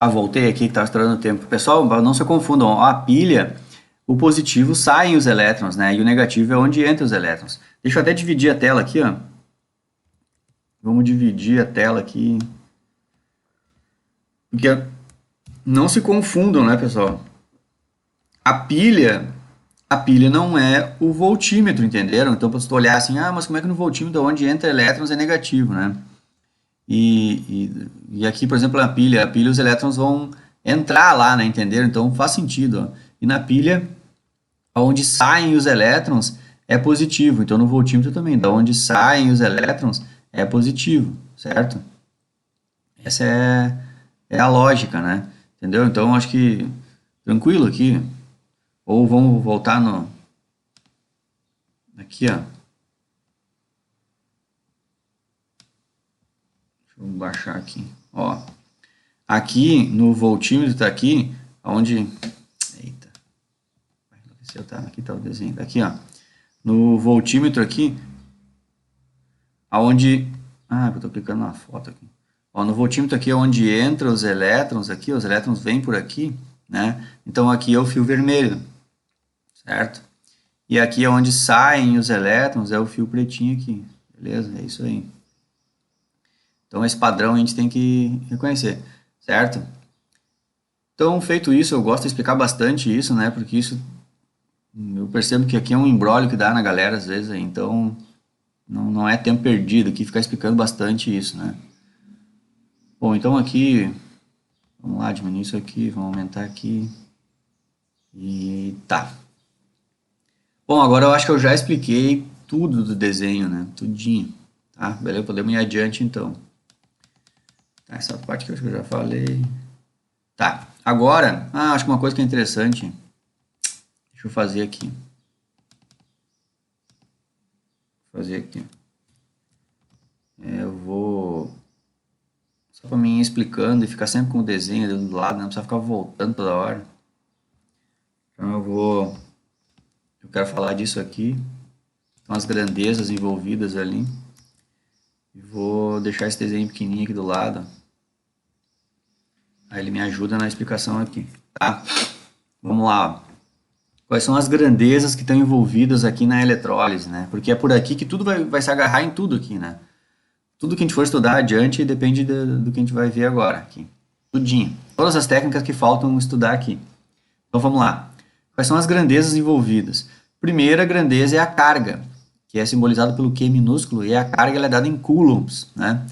Voltei aqui que estava estourando o tempo. Pessoal, não se confundam. A pilha, o positivo saem os elétrons, né? E o negativo é onde entram os elétrons. Deixa eu até dividir a tela aqui, ó. Vamos dividir a tela aqui. Porque não se confundam, né, pessoal? A pilha não é o voltímetro, entenderam? Então, para você olhar assim, mas como é que no voltímetro onde entra elétrons é negativo, né? E aqui, por exemplo, a pilha os elétrons vão entrar lá, né? Entenderam? Então faz sentido. Ó. E na pilha, onde saem os elétrons é positivo. Então no voltímetro também, da onde saem os elétrons é positivo, certo? Essa é a lógica, né? Entendeu? Então acho que tranquilo aqui. Ou vamos voltar no aqui, ó. Vamos baixar aqui, ó. Aqui no voltímetro tá aqui, onde, eita, aqui tá o desenho, aqui ó, no voltímetro aqui, aonde, eu tô clicando na foto aqui, ó, no voltímetro aqui é onde entra os elétrons aqui, os elétrons vêm por aqui, né? Então aqui é o fio vermelho, certo? E aqui é onde saem os elétrons, é o fio pretinho aqui, beleza? É isso aí. Então, esse padrão a gente tem que reconhecer, certo? Então, feito isso, eu gosto de explicar bastante isso, né? Porque isso, eu percebo que aqui é um imbróglio que dá na galera às vezes, então não é tempo perdido aqui ficar explicando bastante isso, né? Bom, então aqui, vamos lá, diminuir isso aqui, vamos aumentar aqui, e tá. Bom, agora eu acho que eu já expliquei tudo do desenho, né? Tudinho, tá? Beleza, podemos ir adiante então. Essa parte que eu acho que eu já falei. Tá, agora, acho que uma coisa que é interessante, deixa eu fazer aqui. Eu vou, só para mim ir explicando e ficar sempre com o desenho ali do lado, não precisa ficar voltando toda hora. Então eu quero falar disso aqui, com as grandezas envolvidas ali. E vou deixar esse desenho pequenininho aqui do lado. Aí ele me ajuda na explicação aqui, tá? Vamos lá, ó. Quais são as grandezas que estão envolvidas aqui na eletrólise, né? Porque é por aqui que tudo vai se agarrar em tudo aqui, né? Tudo que a gente for estudar adiante depende do que a gente vai ver agora aqui. Tudinho. Todas as técnicas que faltam estudar aqui. Então vamos lá. Quais são as grandezas envolvidas? Primeira grandeza é a carga, que é simbolizada pelo Q minúsculo, e a carga ela é dada em coulombs, né?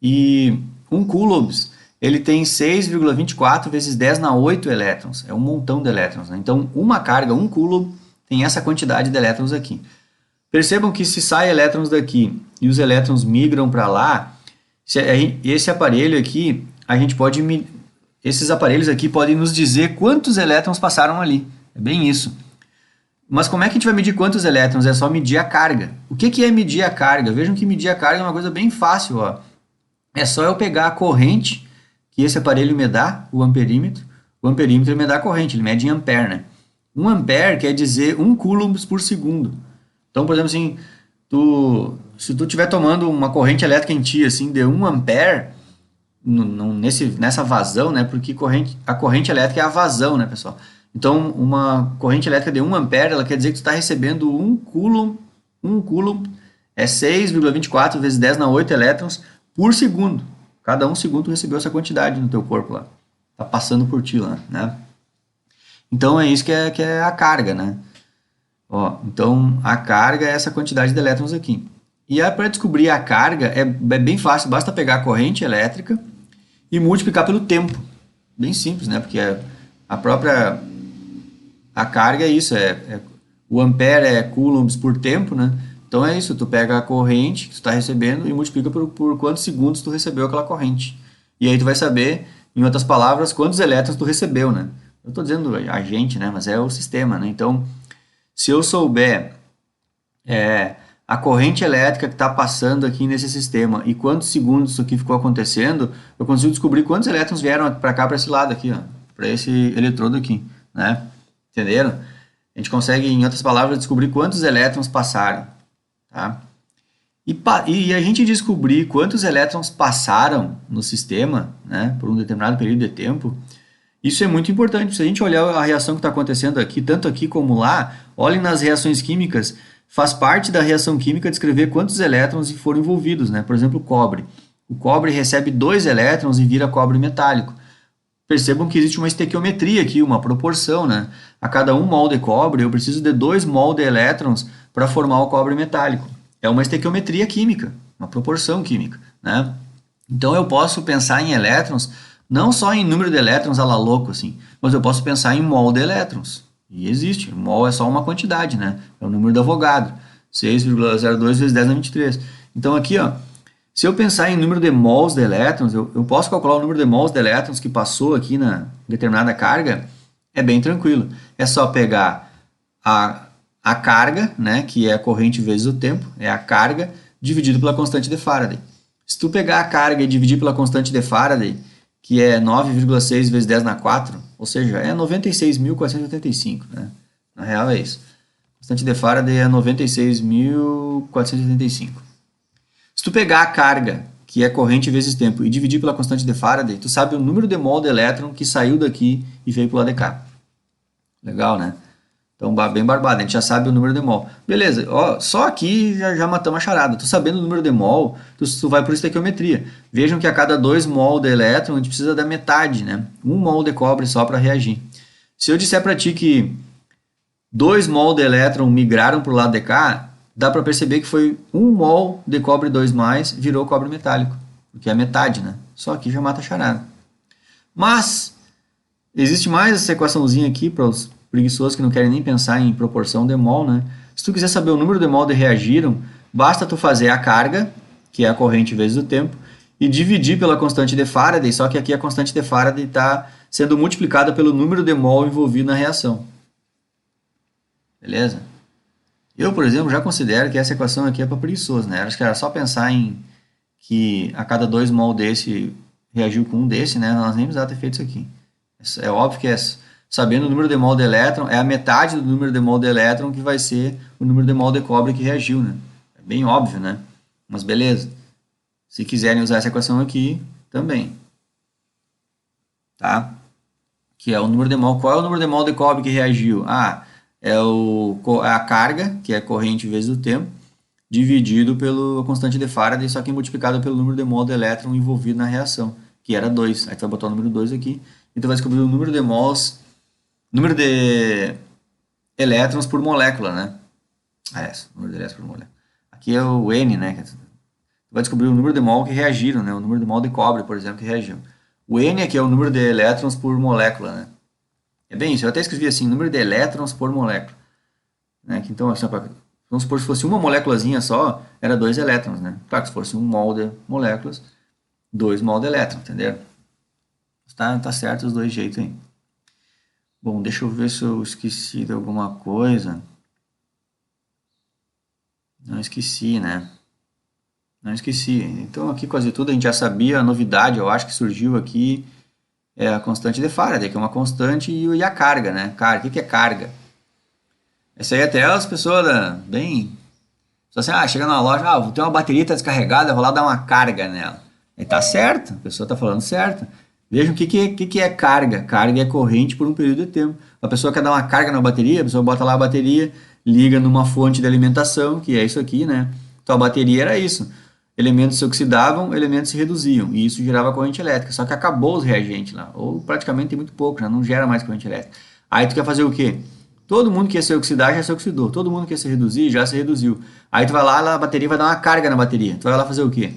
E 1 coulombs ele tem 6,24 vezes 10 na 8 elétrons. É um montão de elétrons, né? Então, uma carga, 1 coulomb, tem essa quantidade de elétrons aqui. Percebam que se sai elétrons daqui e os elétrons migram para lá, esse aparelho aqui, a gente pode... Esses aparelhos aqui podem nos dizer quantos elétrons passaram ali. É bem isso. Mas como é que a gente vai medir quantos elétrons? É só medir a carga. O que é medir a carga? Vejam que medir a carga é uma coisa bem fácil, ó. É só eu pegar a corrente que esse aparelho me dá, o amperímetro me dá a corrente, ele mede em ampere, né? 1 ampere quer dizer 1 coulombs por segundo. Então, por exemplo, assim, se tu estiver tomando uma corrente elétrica em ti, assim, de 1 ampere, nessa vazão, né? Porque a corrente elétrica é a vazão, né, pessoal? Então, uma corrente elétrica de 1 ampere, ela quer dizer que tu está recebendo 1 coulomb é 6,24 vezes 10 na 8 elétrons por segundo. Cada 1 segundo tu recebeu essa quantidade no teu corpo lá. Tá passando por ti lá, né? Então é isso que é a carga, né? Ó, então a carga é essa quantidade de elétrons aqui. E para descobrir a carga é bem fácil, basta pegar a corrente elétrica e multiplicar pelo tempo. Bem simples, né? Porque a carga é isso, o ampere é coulombs por tempo, né? Então é isso, tu pega a corrente que tu está recebendo e multiplica por quantos segundos tu recebeu aquela corrente. E aí tu vai saber, em outras palavras, quantos elétrons tu recebeu, né? Eu estou dizendo a gente, né? Mas é o sistema, né? Então, se eu souber a corrente elétrica que está passando aqui nesse sistema e quantos segundos isso aqui ficou acontecendo, eu consigo descobrir quantos elétrons vieram para cá, para esse lado aqui, ó, para esse eletrodo aqui, né? Entenderam? A gente consegue, em outras palavras, descobrir quantos elétrons passaram. Tá? E a gente descobrir quantos elétrons passaram no sistema, né, por um determinado período de tempo, isso é muito importante. Se a gente olhar a reação que está acontecendo aqui, tanto aqui como lá, olhem nas reações químicas, faz parte da reação química descrever quantos elétrons foram envolvidos, né? Por exemplo, o cobre. O cobre recebe 2 elétrons e vira cobre metálico. Percebam que existe uma estequiometria aqui, uma proporção, né? A cada 1 mol de cobre, eu preciso de 2 mol de elétrons para formar o cobre metálico. É uma estequiometria química, uma proporção química, né? Então eu posso pensar em elétrons não só em número de elétrons a la louco, assim, mas eu posso pensar em mol de elétrons. E existe. Mol é só uma quantidade, né? É o número de Avogadro. 6,02 vezes 10 na 23. Então aqui, ó, se eu pensar em número de mols de elétrons, eu posso calcular o número de mols de elétrons que passou aqui na determinada carga, é bem tranquilo. É só pegar a carga, né, que é a corrente vezes o tempo, é a carga, dividido pela constante de Faraday. Se tu pegar a carga e dividir pela constante de Faraday, que é 9,6 vezes 10 na 4, ou seja, é 96.485, né? Na real é isso. A constante de Faraday é 96.485. Se tu pegar a carga, que é corrente vezes tempo, e dividir pela constante de Faraday, tu sabe o número de mol de elétron que saiu daqui e veio pro lado de cá. Legal, né? Então, bem barbado, a gente já sabe o número de mol. Beleza, ó, só aqui já matamos a charada. Tu sabendo o número de mol, tu vai por estequiometria. Vejam que a cada 2 mol de elétron, a gente precisa da metade, né? 1 mol de cobre só para reagir. Se eu disser para ti que 2 mol de elétron migraram para o lado de cá, dá para perceber que foi 1 mol de cobre 2+, virou cobre metálico. Porque é a metade, né? Só aqui já mata a charada. Mas, existe mais essa equaçãozinha aqui para os preguiçosos que não querem nem pensar em proporção de mol, né? Se tu quiser saber o número de mol de reagiram, basta tu fazer a carga, que é a corrente vezes o tempo, e dividir pela constante de Faraday, só que aqui a constante de Faraday está sendo multiplicada pelo número de mol envolvido na reação. Beleza? Eu, por exemplo, já considero que essa equação aqui é para preguiçoso, né? Acho que era só pensar em que a cada 2 mol desse reagiu com um desse, né? Nós nem precisávamos ter feito isso aqui. É óbvio que sabendo o número de mol de elétron, é a metade do número de mol de elétron que vai ser o número de mol de cobre que reagiu, né? É bem óbvio, né? Mas beleza. Se quiserem usar essa equação aqui, também. Tá? Que é o número de mol. Qual é o número de mol de cobre que reagiu? Ah, é a carga, que é a corrente vezes o tempo, dividido pela constante de Faraday, só que multiplicado pelo número de mol de elétron envolvido na reação, que era 2. Aí tu vai botar o número 2 aqui, e tu vai descobrir o número de mols, número de elétrons por molécula, né? Número de elétrons por molécula. Aqui é o N, né? Tu vai descobrir o número de mol que reagiram, né? O número de mol de cobre, por exemplo, que reagiu. O N aqui é o número de elétrons por molécula, né? É bem isso, eu até escrevi assim, número de elétrons por molécula. Né? Então, assim, vamos supor que se fosse uma moléculazinha só, era 2 elétrons, né? Claro que se fosse 1 mol de moléculas, 2 mol de elétrons, entenderam? Tá certo os dois jeitos aí. Bom, deixa eu ver se eu esqueci de alguma coisa. Não esqueci, né? Não esqueci. Então aqui quase tudo a gente já sabia. A novidade, eu acho que surgiu aqui, é a constante de Faraday, que é uma constante, e a carga, né? Carga, o que é carga? Essa aí até as pessoas bem... Só assim, chega numa loja, vou ter uma bateria tá descarregada, vou lá dar uma carga nela. Aí tá certo, a pessoa tá falando certo. Vejam o que é carga. Carga é corrente por um período de tempo. A pessoa quer dar uma carga na bateria, a pessoa bota lá a bateria, liga numa fonte de alimentação, que é isso aqui, né? Então a bateria era isso. Elementos se oxidavam, elementos se reduziam, e isso gerava corrente elétrica. Só que acabou os reagentes lá, ou praticamente tem muito pouco, já não gera mais corrente elétrica. Aí tu quer fazer o quê? Todo mundo que ia se oxidar já se oxidou, todo mundo que ia se reduzir já se reduziu. Aí tu vai lá, a bateria vai dar uma carga na bateria. Tu vai lá fazer o quê?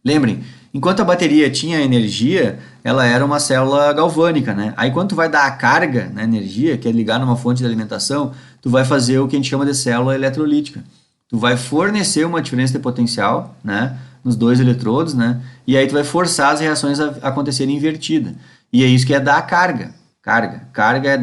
Lembrem, enquanto a bateria tinha energia, ela era uma célula galvânica, né? Aí quando tu vai dar a carga na energia, que é ligar numa fonte de alimentação, tu vai fazer o que a gente chama de célula eletrolítica. Tu vai fornecer uma diferença de potencial, né, nos dois eletrodos, né? E aí tu vai forçar as reações a acontecerem invertida. E é isso que é dar a carga. Carga é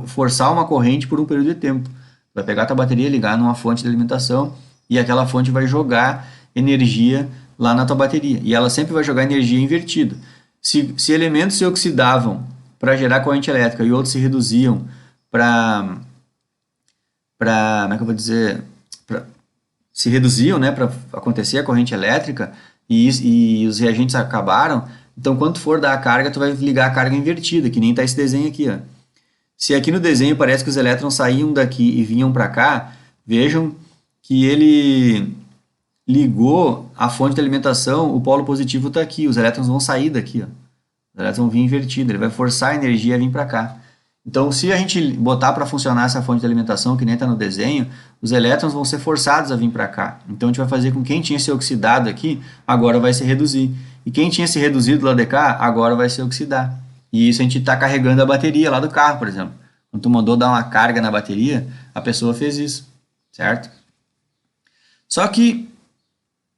forçar uma corrente por um período de tempo. Vai pegar a tua bateria, ligar numa fonte de alimentação e aquela fonte vai jogar energia lá na tua bateria. E ela sempre vai jogar energia invertida. Se elementos se oxidavam para gerar corrente elétrica e outros se reduziam para como é que eu vou dizer? se reduziam, né, para acontecer a corrente elétrica e os reagentes acabaram. Então, quando tu for dar a carga, tu vai ligar a carga invertida, que nem está esse desenho aqui, ó. Se aqui no desenho parece que os elétrons saíam daqui e vinham para cá, vejam que ele ligou a fonte de alimentação, o polo positivo está aqui, os elétrons vão sair daqui, ó. Os elétrons vão vir invertido, ele vai forçar a energia a vir para cá. Então, se a gente botar para funcionar essa fonte de alimentação, que nem está no desenho, os elétrons vão ser forçados a vir para cá. Então, a gente vai fazer com que quem tinha se oxidado aqui, agora vai se reduzir. E quem tinha se reduzido lá de cá, agora vai se oxidar. E isso a gente está carregando a bateria lá do carro, por exemplo. Quando tu mandou dar uma carga na bateria, a pessoa fez isso, certo? Só que,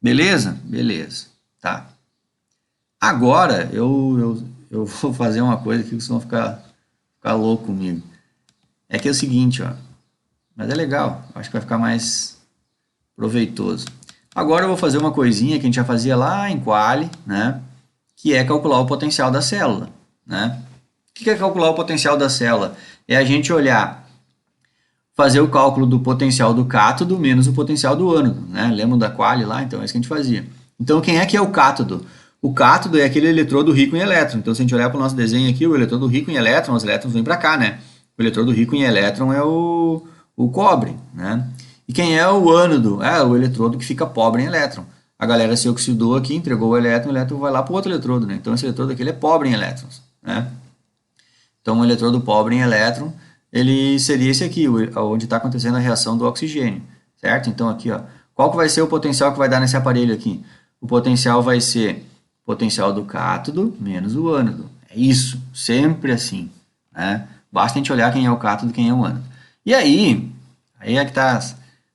beleza? Beleza, tá. Agora, eu vou fazer uma coisa aqui que vocês vão ficar louco comigo. É que é o seguinte, ó. Mas é legal, acho que vai ficar mais proveitoso. Agora eu vou fazer uma coisinha que a gente já fazia lá em Quali, né? Que é calcular o potencial da célula, né? O que é calcular o potencial da célula? É a gente olhar, fazer o cálculo do potencial do cátodo menos o potencial do ânodo, né? Lembram da Quali lá? Então é isso que a gente fazia. Então quem é que é o cátodo? O cátodo é aquele eletrodo rico em elétron. Então, se a gente olhar para o nosso desenho aqui, o eletrodo rico em elétron, os elétrons vêm para cá, né? O eletrodo rico em elétron é o cobre, né? E quem é o ânodo? É o eletrodo que fica pobre em elétron. A galera se oxidou aqui, entregou o elétron vai lá para o outro eletrodo, né? Então, esse eletrodo aqui ele é pobre em elétrons, né? Então, o eletrodo pobre em elétron, ele seria esse aqui, onde está acontecendo a reação do oxigênio, certo? Então, aqui, ó, qual que vai ser o potencial que vai dar nesse aparelho aqui? O potencial vai ser potencial do cátodo menos o ânodo. É isso, sempre assim, né? Basta a gente olhar quem é o cátodo e quem é o ânodo. E aí é que tá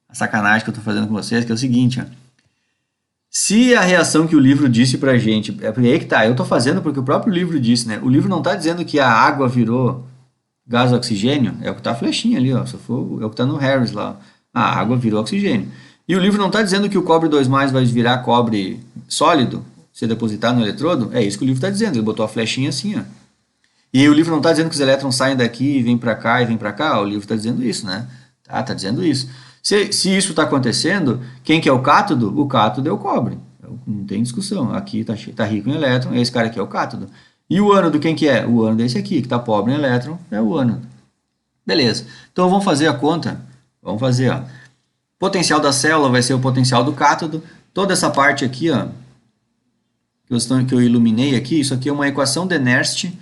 a sacanagem que eu estou fazendo com vocês, que é o seguinte, ó. Se a reação que o livro disse pra gente, é aí que tá, eu estou fazendo porque o próprio livro disse, né? O livro não está dizendo que a água virou gás oxigênio, é o que tá a flechinha ali, ó, se for, é o que tá no Harris lá. A água virou oxigênio. E o livro não está dizendo que o cobre 2+ vai virar cobre sólido, se depositar no eletrodo, é isso que o livro está dizendo. Ele botou a flechinha assim, ó. E o livro não está dizendo que os elétrons saem daqui e vêm para cá e vêm para cá. O livro está dizendo isso, né? Tá dizendo isso. Se isso está acontecendo, quem que é o cátodo? O cátodo é o cobre. Não tem discussão. Aqui tá rico em elétron, esse cara aqui é o cátodo. E o ânodo, quem que é? O ânodo é esse aqui, que está pobre em elétron, é o ânodo. Beleza. Então vamos fazer a conta. Vamos fazer, ó. Potencial da célula vai ser o potencial do cátodo. Toda essa parte aqui, ó, que eu iluminei aqui, isso aqui é uma equação de Nernst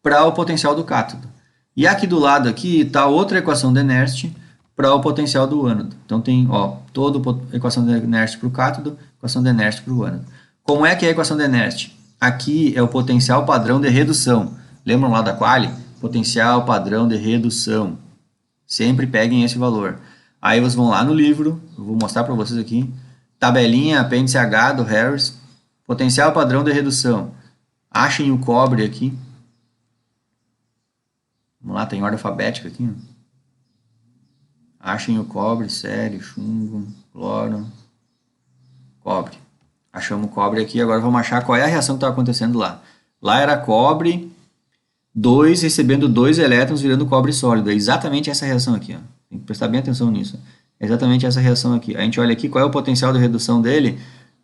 para o potencial do cátodo. E aqui do lado aqui está outra equação de Nernst para o potencial do ânodo. Então tem, ó, toda a equação de Nernst para o cátodo, equação de Nernst para o ânodo. Como é que é a equação de Nernst? Aqui é o potencial padrão de redução. Lembram lá da Quali? Potencial padrão de redução. Sempre peguem esse valor. Aí vocês vão lá no livro, eu vou mostrar para vocês aqui, tabelinha apêndice H do Harris, potencial padrão de redução. Achem o cobre aqui. Vamos lá, tem ordem alfabética aqui. Ó. Achem o cobre, sério, chumbo, cloro, cobre. Achamos o cobre aqui, agora vamos achar qual é a reação que está acontecendo lá. Lá era cobre 2 recebendo 2 elétrons virando cobre sólido. É exatamente essa reação aqui. Ó. Tem que prestar bem atenção nisso. É exatamente essa reação aqui. A gente olha aqui qual é o potencial de redução dele.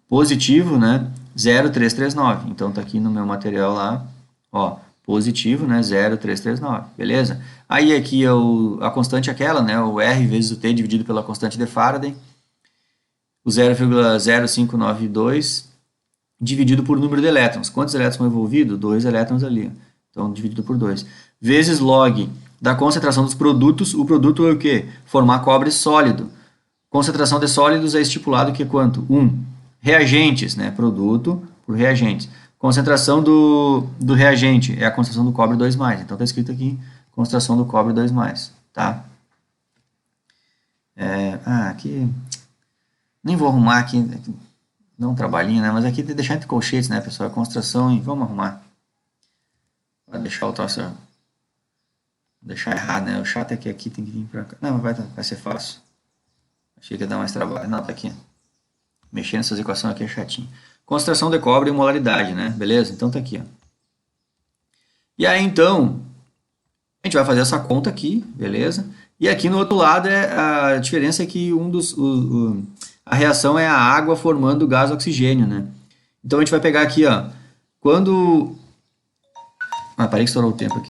Positivo, né? 0,339. Então tá aqui no meu material lá, ó, positivo, né? 0,339. Beleza? Aí aqui é a constante aquela, né? O R vezes o T dividido pela constante de Faraday. O 0,0592 dividido por número de elétrons. Quantos elétrons são envolvidos? 2 elétrons ali. Então, dividido por 2. Vezes log da concentração dos produtos. O produto é o quê? Formar cobre sólido. Concentração de sólidos é estipulado que é quanto? 1. Reagentes, né? Produto por reagentes. Concentração do reagente é a concentração do cobre 2+. Então, está escrito aqui, concentração do cobre 2+. Tá? Aqui... Nem vou arrumar aqui, dá um trabalhinho, né? Mas aqui tem que deixar entre colchetes, né, pessoal? Concentração e vamos arrumar. Vai deixar o troço... Deixar errado, né? O chato é que aqui tem que vir pra cá. Não, vai ser fácil. Achei que ia dar mais trabalho. Não, tá aqui. Mexer nessas equações aqui é chatinho. Concentração de cobre e molaridade, né? Beleza? Então tá aqui, ó. E aí, então, a gente vai fazer essa conta aqui, beleza? E aqui no outro lado, a diferença é que a reação é a água formando o gás oxigênio, né? Então a gente vai pegar aqui, ó, quando... Ah, parei que estourou o tempo aqui.